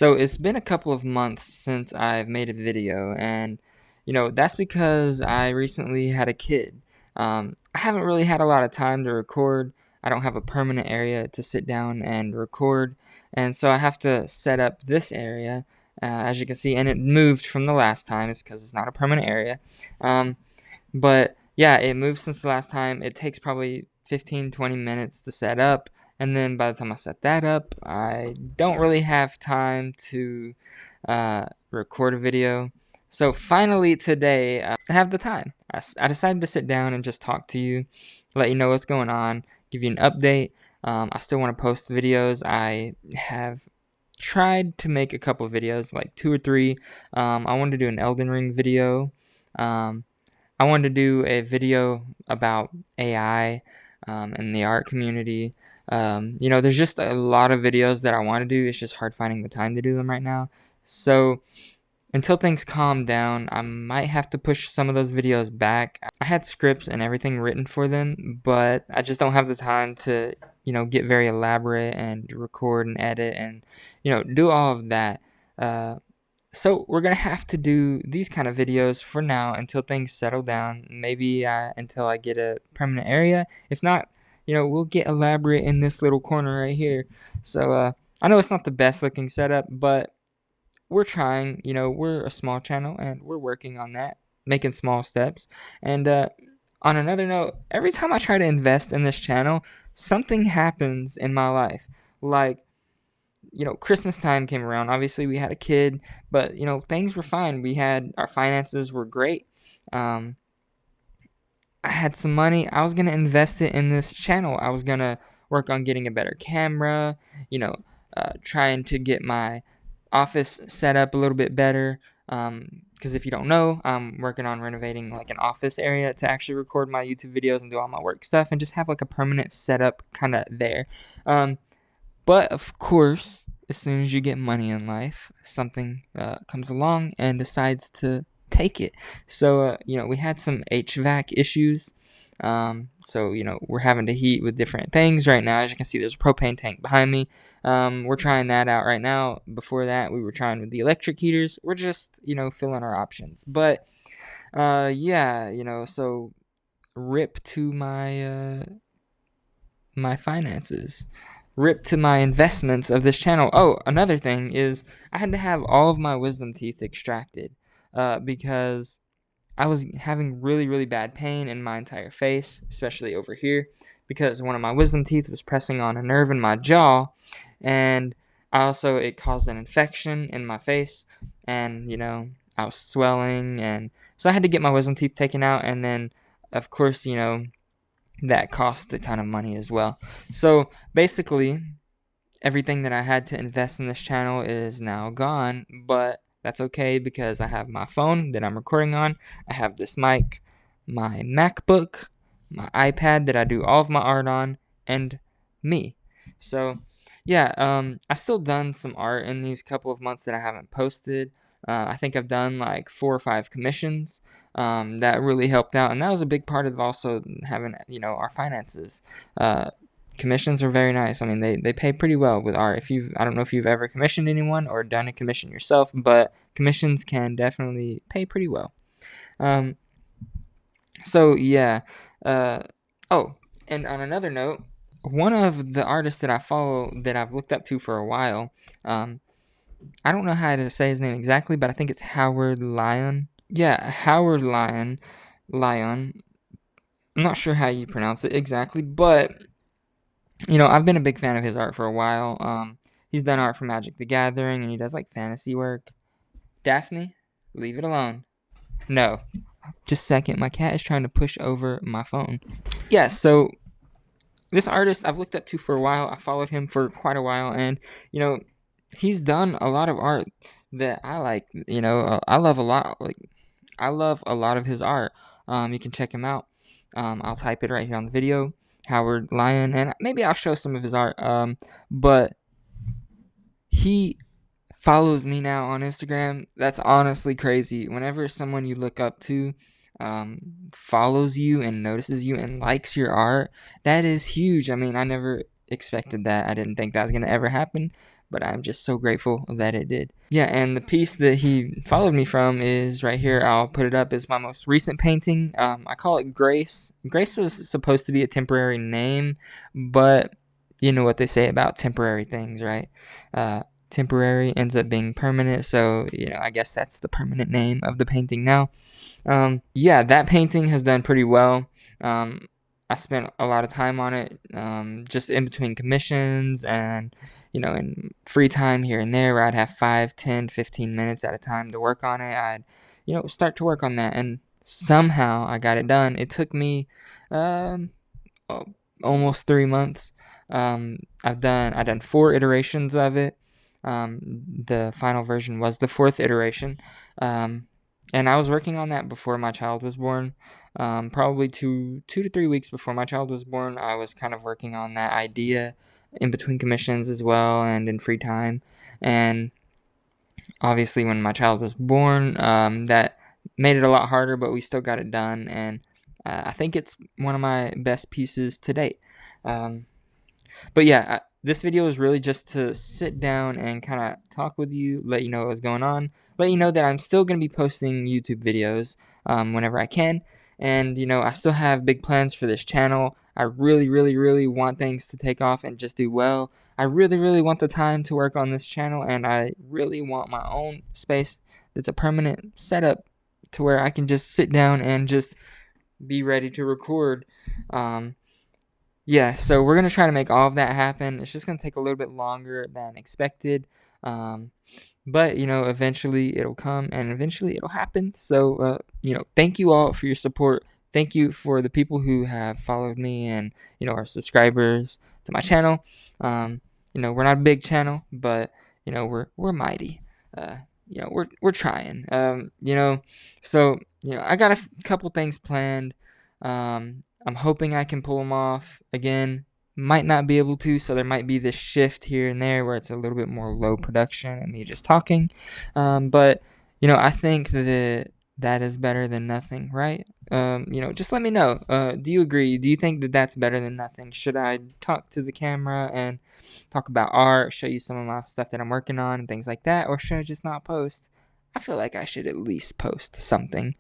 So it's been a couple of months since I've made a video, and that's because I recently had a kid. I haven't really had a lot of time to record. I don't have a permanent area to sit down and record, and so I have to set up this area, as you can see, and it moved from the last time. It's because it's not a permanent area. Um, but yeah, it moved since the last time. It takes probably 15, 20 minutes to set up. And then by the time I set that up, I don't really have time to record a video. So finally today, I have the time. I decided to sit down and just talk to you, let you know what's going on, give you an update. I still want to post videos. I have tried to make a couple of videos, like 2 or 3. I wanted to do an Elden Ring video. Um, I wanted to do a video about AI and the art community. There's just a lot of videos that I want to do. It's just hard finding the time to do them right now. So until things calm down, I might have to push some of those videos back. I had scripts and everything written for them, but I just don't have the time to, get very elaborate and record and edit and, do all of that. So we're gonna have to do these kind of videos for now until things settle down. Maybe until I get a permanent area. If not, we'll get elaborate in this little corner right here. So I know it's not the best looking setup, but we're trying. We're a small channel and we're working on that, making small steps. And on another note, every time I try to invest in this channel, something happens in my life. Like, Christmas time came around. Obviously, we had a kid, but things were fine. Our finances were great. Um, I had some money. I was gonna invest it in this channel. I was gonna work on getting a better camera. Trying to get my office set up a little bit better. Because if you don't know, I'm working on renovating like an office area to actually record my YouTube videos and do all my work stuff, and just have like a permanent setup kind of there. Um, but of course, as soon as you get money in life, something comes along and decides to take it. So, we had some HVAC issues. We're having to heat with different things right now. As you can see, there's a propane tank behind me. We're trying that out right now. Before that, we were trying with the electric heaters. We're just, filling our options. But, yeah, so rip to my finances, rip to my investments of this channel. Oh, another thing is I had to have all of my wisdom teeth extracted because I was having really, really bad pain in my entire face, especially over here, because one of my wisdom teeth was pressing on a nerve in my jaw, and it caused an infection in my face, and I was swelling, and so I had to get my wisdom teeth taken out, and then of course that cost a ton of money as well. So basically, everything that I had to invest in this channel is now gone, but that's okay because I have my phone that I'm recording on, I have this mic, my MacBook, my iPad that I do all of my art on, and me. So yeah, I've still done some art in these couple of months that I haven't posted. I think I've done like 4 or 5 commissions. That really helped out, and that was a big part of also having our finances. Commissions are very nice. I mean, they pay pretty well with art. I don't know if you've ever commissioned anyone or done a commission yourself, but commissions can definitely pay pretty well. Um, so yeah. Uh, oh, and on another note, one of the artists that I follow that I've looked up to for a while, um, I don't know how to say his name exactly, but I think it's Howard Lyon. Yeah, Howard Lyon. Lyon. I'm not sure how you pronounce it exactly, but I've been a big fan of his art for a while. He's done art for Magic the Gathering, and he does like fantasy work. Daphne, leave it alone. No, just a second. My cat is trying to push over my phone. Yeah, so this artist I've looked up to for a while. I followed him for quite a while, and he's done a lot of art that I like. I love a lot. I love a lot of his art. You can check him out. I'll type it right here on the video. Howard Lyon, and maybe I'll show some of his art. But he follows me now on Instagram. That's honestly crazy. Whenever someone you look up to follows you and notices you and likes your art, that is huge. I mean, I never expected that. I didn't think that was going to ever happen, but I'm just so grateful that it did. Yeah, and the piece that he followed me from is right here. I'll put it up. It's my most recent painting. I call it Grace. Grace was supposed to be a temporary name, but you know what they say about temporary things, right? Temporary ends up being permanent, so I guess that's the permanent name of the painting now. Yeah, that painting has done pretty well. I spent a lot of time on it, just in between commissions and, in free time here and there where I'd have 5, 10, 15 minutes at a time to work on it. I'd, start to work on that, and somehow I got it done. It took me almost 3 months. I've done 4 iterations of it. The final version was the 4th iteration. And I was working on that before my child was born. Probably 2 to 3 weeks before my child was born, I was kind of working on that idea in between commissions as well and in free time. And obviously when my child was born, that made it a lot harder, but we still got it done. And I think it's one of my best pieces to date. But yeah, this video is really just to sit down and kind of talk with you, let you know what's going on, let you know that I'm still going to be posting YouTube videos whenever I can. And, I still have big plans for this channel. I really, really, really want things to take off and just do well. I really, really want the time to work on this channel, and I really want my own space that's a permanent setup to where I can just sit down and just be ready to record. Yeah, so we're going to try to make all of that happen. It's just going to take a little bit longer than expected. But, eventually it'll come and eventually it'll happen. So, thank you all for your support. Thank you for the people who have followed me and, are subscribers to my channel. We're not a big channel, but, we're mighty. We're trying. So, I got a couple things planned. I'm hoping I can pull them off. Again, might not be able to, so there might be this shift here and there where it's a little bit more low production and me just talking. But, I think that is better than nothing, right? Just let me know. Do you agree? Do you think that that's better than nothing? Should I talk to the camera and talk about art, show you some of my stuff that I'm working on and things like that? Or should I just not post? I feel like I should at least post something.